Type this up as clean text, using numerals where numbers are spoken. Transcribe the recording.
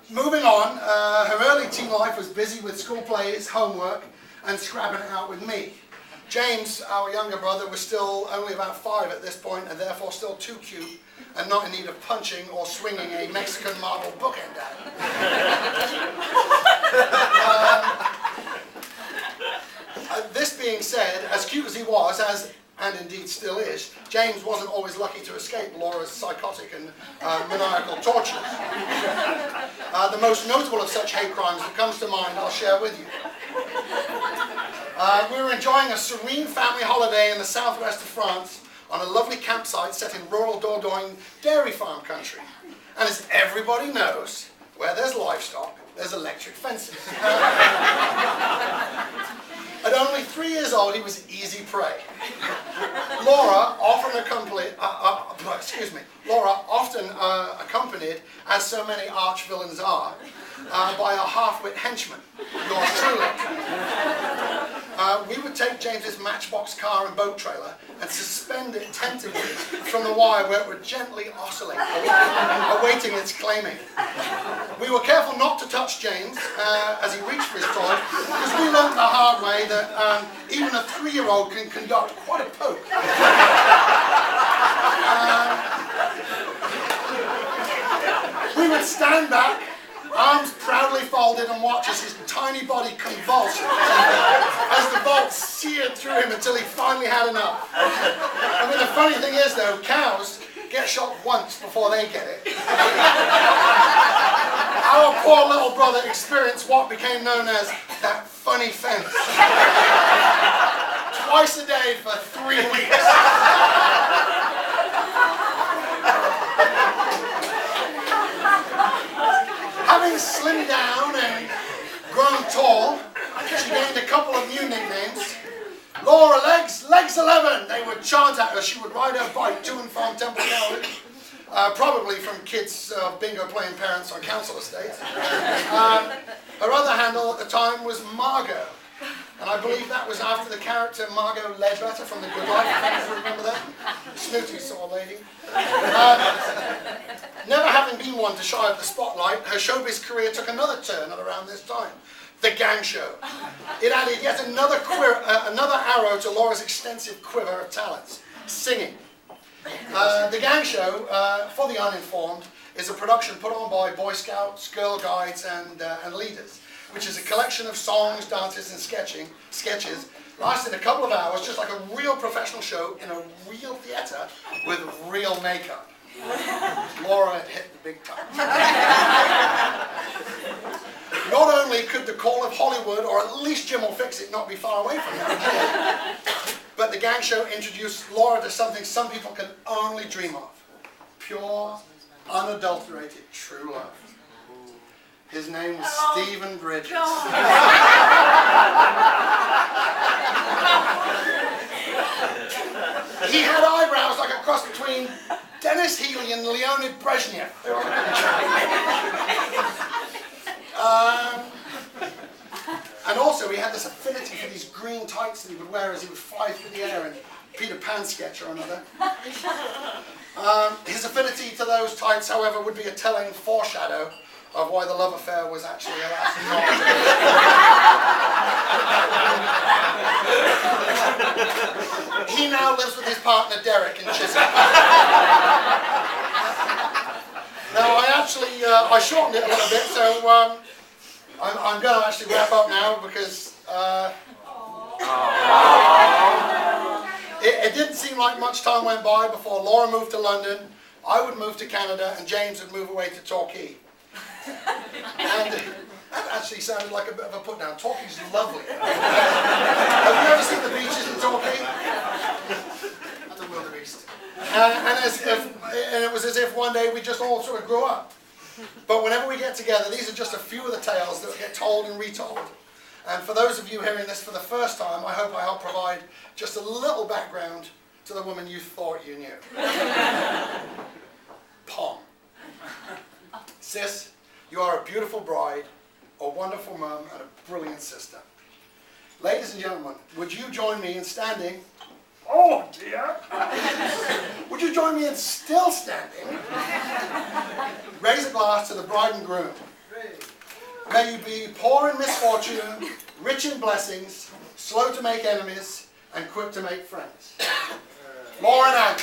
Moving on, her early teen life was busy with school plays, homework, and scrapping it out with me. James, our younger brother, was still only about 5 at this point, and therefore still too cute and not in need of punching or swinging a Mexican marble bookend at him. This being said, as cute as he was, and indeed still is, James wasn't always lucky to escape Laura's psychotic and maniacal tortures. The most notable of such hate crimes that comes to mind I'll share with you. We were enjoying a serene family holiday in the southwest of France on a lovely campsite set in rural Dordogne dairy farm country. And as everybody knows, where there's livestock, there's electric fences. At only 3 years old, he was easy prey. Laura often accompanied, as so many arch villains are, by a half-wit henchman, yours truly. We would take James's matchbox car and boat trailer and suspend it tentatively from the wire where it would gently oscillate, awaiting its claiming. We were careful not to touch James as he reached for his toy, because we learned the hard way that even a 3-year-old can conduct quite a poke. We would stand back, arms proudly folded, and watch as his tiny body convulsed as the bolt seared through him until he finally had enough. I mean, the funny thing is, though, cows get shot once before they get it. Our poor little brother experienced what became known as that funny fence. Twice a day for 3 weeks. Having slimmed down and grown tall, she gained a couple of new nicknames. Laura Legs, Legs 11, they would chant at her. She would ride her bike to and from Temple Gallery, probably from kids bingo playing parents on council estates. Her other handle at the time was Margot, and I believe that was after the character Margot Ledbetter from The Good Life, if you remember that. Snooty sort of lady. Never having been one to shy of the spotlight, her showbiz career took another turn at around this time. The Gang Show. It added yet another arrow to Laura's extensive quiver of talents, singing. The Gang Show, for the uninformed, is a production put on by Boy Scouts, Girl Guides, and leaders, which is a collection of songs, dances, and sketches, lasting a couple of hours, just like a real professional show in a real theatre with real makeup. Laura had hit the big time. Not only could the call of Hollywood, or at least Jim will fix it, not be far away from them, but the Gang Show introduced Laura to something some people can only dream of. Pure, unadulterated true love. His name was Stephen Bridges. He had eyebrows like a cross between Denis Healey and Leonid Brezhnev. And also he had this affinity for these green tights that he would wear as he would fly through the air in Peter Pan sketch or another. His affinity to those tights, however, would be a telling foreshadow of why the love affair was actually a last not. He now lives with his partner Derek in Chiswick. Now I shortened it a little bit, so I'm going to actually wrap up now because it didn't seem like much time went by before Laura moved to London, I would move to Canada, and James would move away to Torquay. And that actually sounded like a bit of a put down. Torquay's lovely. Have you ever seen the beaches in Torquay? That's a wildebeest. And it was as if one day we just all sort of grew up. But whenever we get together, these are just a few of the tales that get told and retold. And for those of you hearing this for the first time, I hope I help provide just a little background to the woman you thought you knew. Pom. Sis, you are a beautiful bride, a wonderful mum, and a brilliant sister. Ladies and gentlemen, would you join me in standing? Oh dear! Would you join me in still standing? raise a glass to the bride and groom. May you be poor in misfortune, rich in blessings, slow to make enemies, and quick to make friends. Lauren Ant.